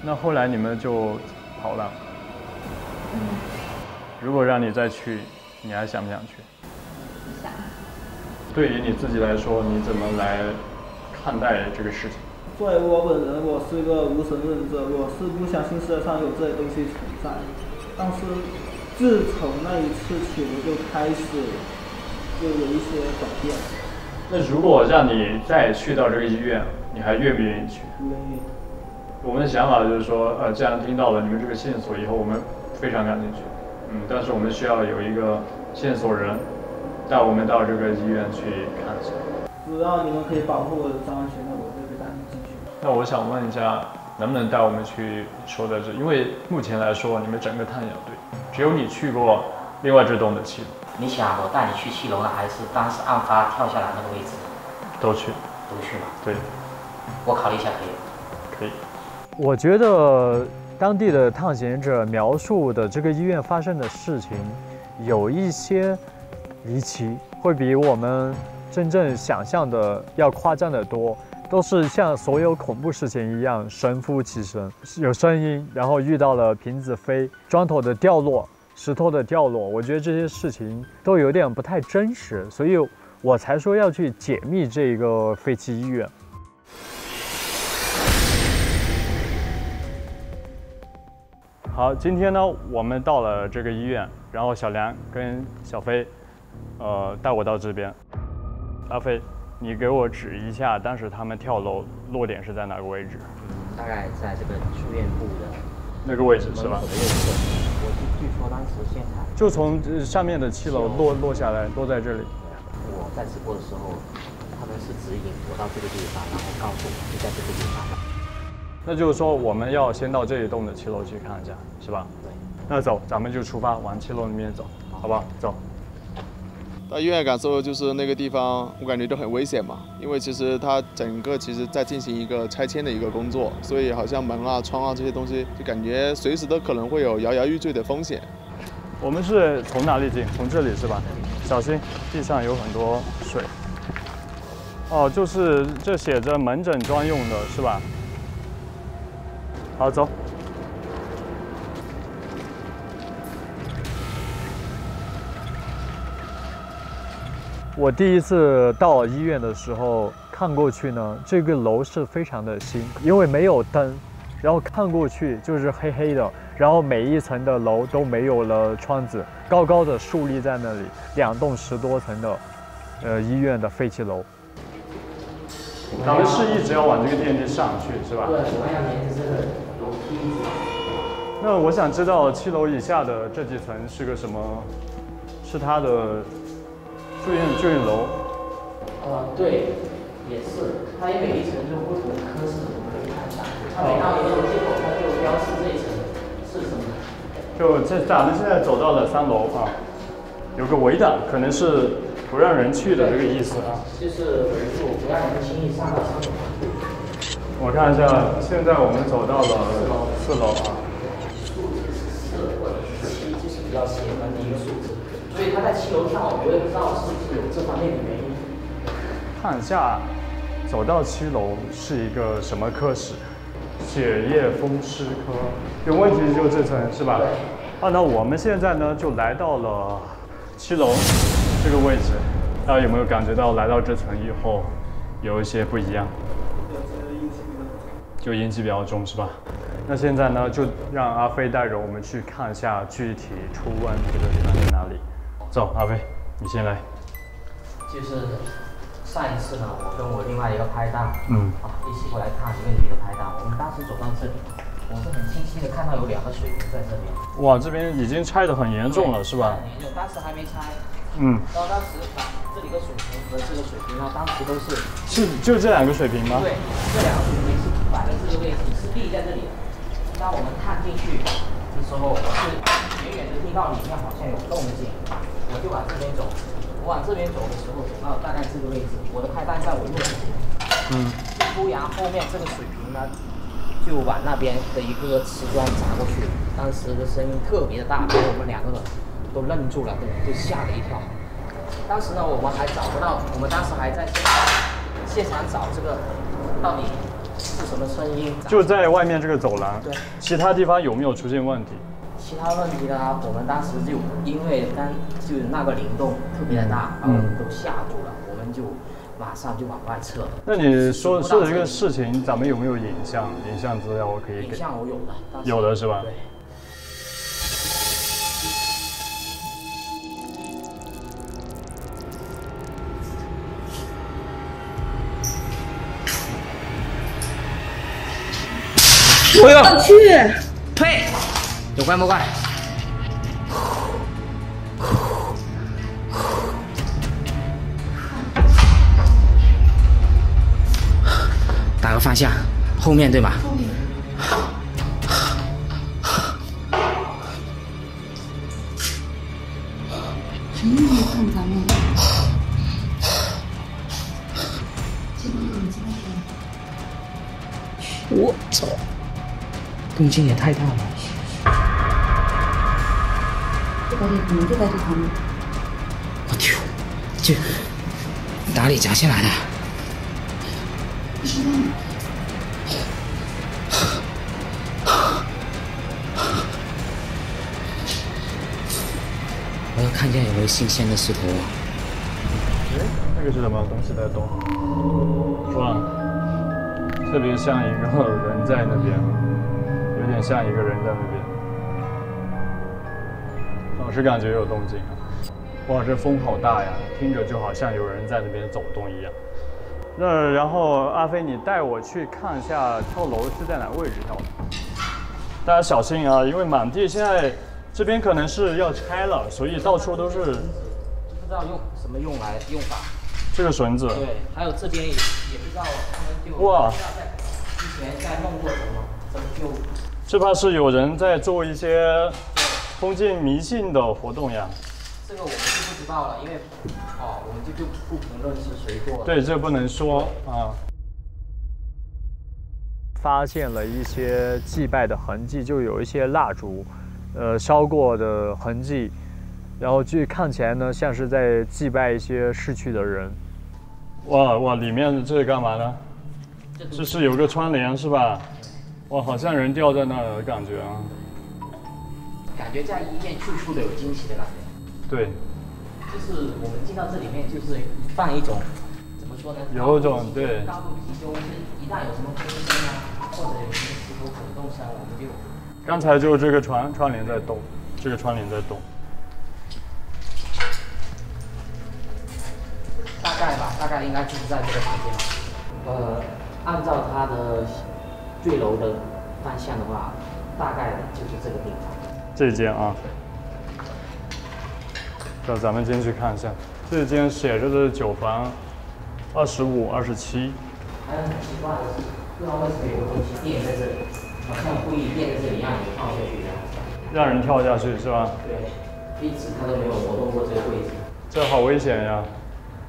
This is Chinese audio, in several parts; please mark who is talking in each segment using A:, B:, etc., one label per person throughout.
A: 那后来你们就跑了。如果让你再去，你还想不想去？
B: 想。
A: 对于你自己来说，你怎么来看待这个事情？
C: 作为我本人，我是个无神论者，我是不相信世界上有这些东西存在。但是自从那一次起，我就开始就有一些转变。
A: 那如果让你再去到这个医院，你还愿不愿意去？
C: 不愿意。
A: 我们的想法就是说，既然听到了你们这个线索以后，我们非常感兴趣。但是我们需要有一个线索人带我们到这个医院去看一下。
C: 只要你们可以保护我的安全，那我就会带你进去。
A: 那我想问一下，能不能带我们去说的这？因为目前来说，你们整个探险队只有你去过另外这栋的7楼。
D: 你想我带你去7楼呢，还是当时案发跳下来那个位置？
A: 都去。
D: 都去嘛？
A: 对。
D: 我考虑一下，可以。
A: 可以。
E: 我觉得当地的探险者描述的这个医院发生的事情，有一些离奇，会比我们真正想象的要夸张得多。都是像所有恐怖事情一样神乎其神，有声音，然后遇到了瓶子飞、砖头的掉落、石头的掉落。我觉得这些事情都有点不太真实，所以我才说要去解密这个废弃医院。
A: 好，今天呢，我们到了这个医院，然后小梁跟小飞，带我到这边。阿飞，你给我指一下，当时他们跳楼落点是在哪个位置？
D: 大概在这个住院部的
A: 那个位置是吧？
D: 我据说当时现场
A: 就从上面的7楼落下来，落在这里。
D: 我在直播的时候，他们是指引我到这个地方，然后告诉我就在这个地方。
A: 那就是说，我们要先到这一栋的7楼去看一下，是吧？
D: 对。
A: 那走，咱们就出发，往7楼里面走，好不好？走。
F: 到医院感受就是那个地方，我感觉就很危险嘛，因为其实它整个在进行一个拆迁的一个工作，所以好像门啊、窗啊这些东西，就感觉随时都可能会有摇摇欲坠的风险。
A: 我们是从哪里进？从这里是吧？小心，地上有很多水。哦，就是这写着门诊专用的是吧？好，走。
E: 我第一次到医院的时候，看过去呢，这个楼是非常的新，因为没有灯，然后看过去就是黑黑的，然后每一层的楼都没有了窗子，高高的竖立在那里，2栋10多层的，医院的废弃楼。
A: 咱们是一直要往这个电梯上去，是吧？
D: 对，我们要沿着这个楼梯。
A: 那我想知道7楼以下的这几层是个什么？是它的住院楼？
D: 对，也是。它每一层就不同的科室，我们可以看一下。它每到一个楼梯口，它就标示这一层是什么。
A: 咱们现在走到了3楼啊，有个围挡，可能是不让人去的这个意思啊。
D: 就是围住，不让人轻易上到3楼。
A: 我看一下，现在我们走到了4楼啊。
D: 数字是4或者是7，这是比较邪门的一个数字。所以他在7楼跳，我也不知道是不是有这方面的原因。
A: 看一下，走到7楼是一个什么科室？血液风湿科。有问题就这层是吧？对。那我们现在呢就来到了7楼这个位置，大家有没有感觉到来到这层以后有一些不一样？就阴气比较重是吧？那现在呢就让阿飞带着我们去看一下具体出问题的地方在哪里。走，阿飞，你先来。
D: 就是上一次呢，我跟我另外一个拍档，一起过来看一个女的拍档。我们当时走到这里，我是很清晰的看到有2个水瓶在这边。
A: 哇，这边已经拆得很严重了，是吧？
D: 很严重，当时还没拆。
A: 然
D: 后当时把这里的水瓶和这个水瓶呢，当时都是
A: 就这2个水瓶吗？
D: 对，这2个水瓶是摆在这个位置，是立在这里的。当我们探进去的时候，我是远远的听到里面好像有动静，我就往这边走。我往这边走的时候，走到大概这个位置，我的拍档在我右边。突然后面这个水瓶呢，就往那边的一个瓷砖砸过去。当时的声音特别的大，把我们2个人都愣住了，都吓了一跳。当时呢，我们还找不到，我们当时还在现场找这个到底是什么声音？
A: 就在外面这个走廊。
D: 对。
A: 其他地方有没有出现问题？
D: 其他问题呢？我们当时就因为就那个灵动特别的大，把我们都吓住了，我们就马上就往外撤了。
A: 那你说的这个事情，咱们有没有影像资料？我可以给。
D: 影像我有的。
A: 有的是吧？
D: 对。
B: 我要去，
D: 退，有怪莫怪。打个方向，后面对吧？后面。
B: 谁没有看咱们？
D: 我操！动静也太大了。
B: 你们就在这旁边。
D: 我丢，这哪里夹进来的？
B: 不知道。
D: 我要看见有没有新鲜的石头啊！
A: 哎，那个是什么东西在动？是吧？特别像一个人在那边，有点像一个人在那边。老是感觉有动静啊！哇，这风好大呀，听着就好像有人在那边走动一样。那然后阿飞，你带我去看一下跳楼是在哪个位置跳的？大家小心啊，因为满地现在这边可能是要拆了，所以到处都是。
D: 不知道用什么用法。
A: 这个绳子。
D: 对，还有这边也不知道他们就
A: 哇，
D: 之前在弄过什么，怎么就？
A: 这怕是有人在做一些封建迷信的活动呀。
D: 这个我们就不知道了，因为我们就不评论是谁做的。
A: 对，这不能说啊。
E: 发现了一些祭拜的痕迹，就有一些蜡烛，烧过的痕迹，然后就看起来呢像是在祭拜一些逝去的人。
A: 哇，里面这是干嘛呢？这是有个窗帘是吧？哇，好像人掉在那儿的感觉啊。
D: 感觉在医院处处都有惊喜的感觉。
A: 对。
D: 就是我们进到这里面，就是放一种怎么说呢？
A: 有一种对。
D: 高度集中，是一旦有什么风声啊，或者有什么石头滚动声，我们就。
A: 刚才就这个窗帘在动，这个窗帘在动。
D: 大概应该就是在这个房间。按照它的坠楼的方向的话，大概就是这个地方。
A: 这间啊。那咱们进去看一下，这间写着的9房25、27。
D: 还有很奇怪的是，不知道为什么有个东西垫在这里，好像故意垫在这里让你跳下去一样。
A: 让人跳下去是吧？
D: 对，一直他都没有挪动过这个位置。
A: 这好危险呀！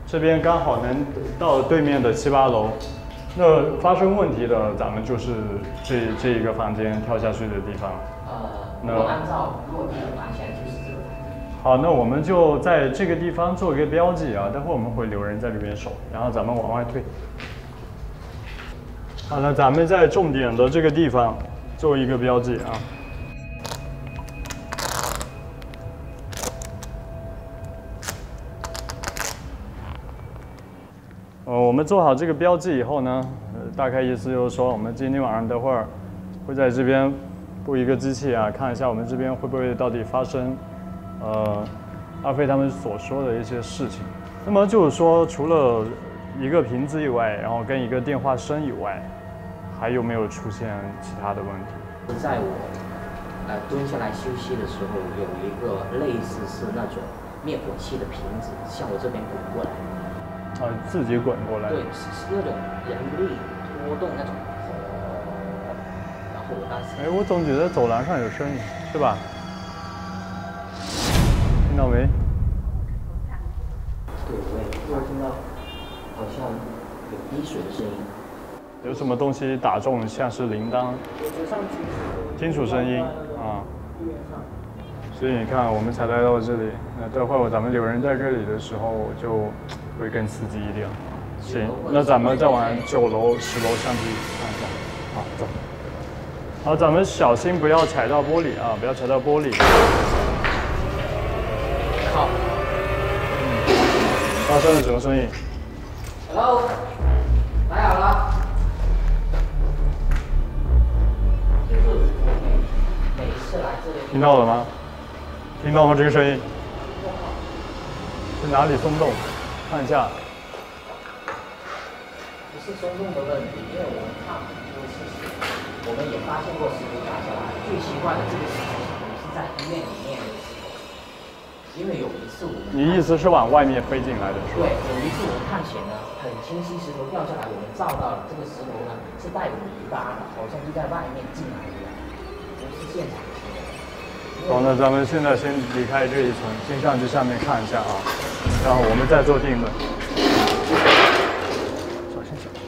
A: 这边刚好能到对面的7、8楼，那发生问题的咱们就是这一个房间跳下去的地方。
D: 如果按照落地的方向就是这个。
A: 好，那我们就在这个地方做一个标记啊，待会我们会留人在这边守，然后咱们往外退。好，那咱们在重点的这个地方做一个标记啊。我们做好这个标记以后呢，大概意思就是说，我们今天晚上待会儿会在这边布一个机器啊，看一下我们这边会不会到底发生，阿飞他们所说的一些事情。那么就是说，除了一个瓶子以外，然后跟一个电话声以外，还有没有出现其他的问题？
D: 在我蹲下来休息的时候，有一个类似是那种灭火器的瓶子向我这边滚过来。
A: 自己滚过来。
D: 对，是那种人力拖动那种。然后我当时。
A: 我总觉得走廊上有声音，是吧？听到没？
D: 对，我也听到，好像有滴水的声音。
A: 有什么东西打中，像是铃铛。金属声音啊。所以你看，我们才来到这里。那待会儿咱们留人在这里的时候，就会更刺激一点。行，那咱们再往9楼、10楼上去看一下。好，走。好，咱们小心不要踩到玻璃啊，不要踩到玻璃。
D: 好。
A: 发生了什么声音
D: Hello， 来好了。就是每一次来这里，
A: 听到了吗？听到吗？这个声音是哪里松动？看一下。
D: 不是松动的问题，因为我们看很多事情，我们也发现过石头打下来。最奇怪的这个石头是在医院里面的石头，因为有一次我们
A: 你意思是往外面飞进来的是吧？
D: 对，有一次我们探险呢，很清晰，石头掉下来，我们照到了这个石头呢是带有泥巴的，好像就在外面进来一样，不是现场的石头。
A: 好，那咱们现在先离开这一层，先上去下面看一下啊，然后我们再做定论。小心小心。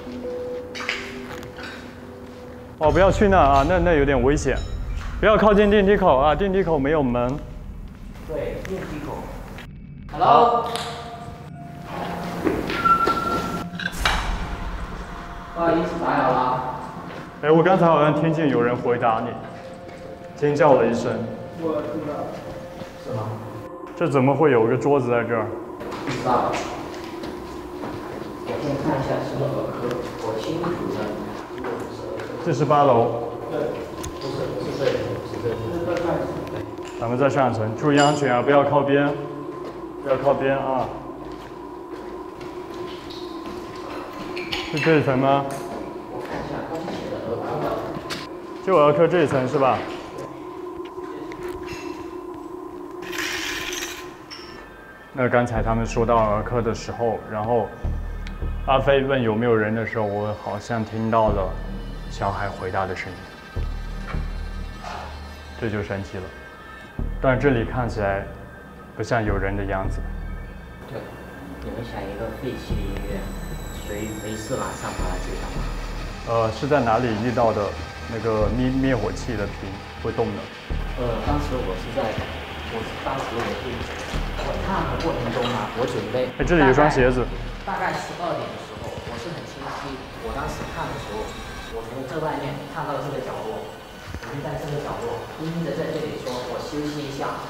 A: 哦，不要去那啊，那有点危险，不要靠近电梯口啊，电梯口没有门。
D: 对，电梯口。Hello。不好意思，打扰了。
A: 哎，我刚才好像听见有人回答你，尖叫了一声。
C: 我知道。
D: 是吗？
A: 这怎么会有个桌子在这儿？
D: 不知道。我先看一下是不是儿科，我清楚的。
A: 这是8楼。
D: 对，不是这里，是这里。
A: 咱们再上一层，注意安全啊，不要靠边，不要靠边啊。是这一层吗？
D: 我看一下，它是写的儿科的。
A: 就儿科这一层是吧？那刚才他们说到儿科的时候，然后阿飞问有没有人的时候，我好像听到了小孩回答的声音，这就神奇了。但这里看起来不像有人的样子。
D: 对，你们想一个废弃的医院，谁没事晚上跑来这里干嘛？
A: 是在哪里遇到的那个灭火器的瓶会动的？
D: 当时当时我看的过程中呢，我准备。
A: 哎，这里有双鞋子。
D: 大概12点的时候，我是很清晰。我当时看的时候，我从这外面看到这个角落，我就在这个角落盯着在这里说，我休息一下。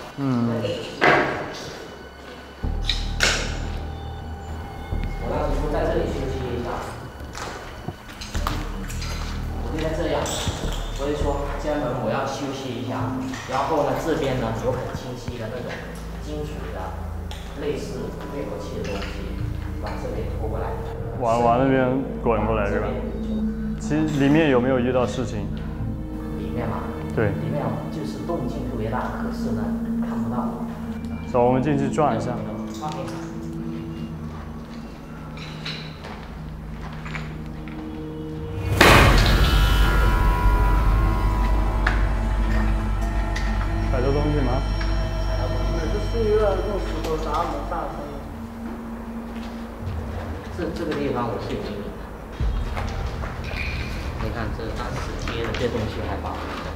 D: 我当时说在这里休息一下，我就在这样，所以说家人我要休息一下。然后呢，这边呢有很清晰的那种金属的类似灭火器的东西，往这边拖过来。
A: 往那边滚过来是吧？其实里面有没有遇到事情？
D: 里面嘛，
A: 对，
D: 里面就是动静特别大，可是呢看不到。
A: 走，我们进去转一下。踩到东西吗？
C: 这是一个用石头砸门大声。
D: 这个地方我是有阴影的。你看这当时贴的这东西还保留着。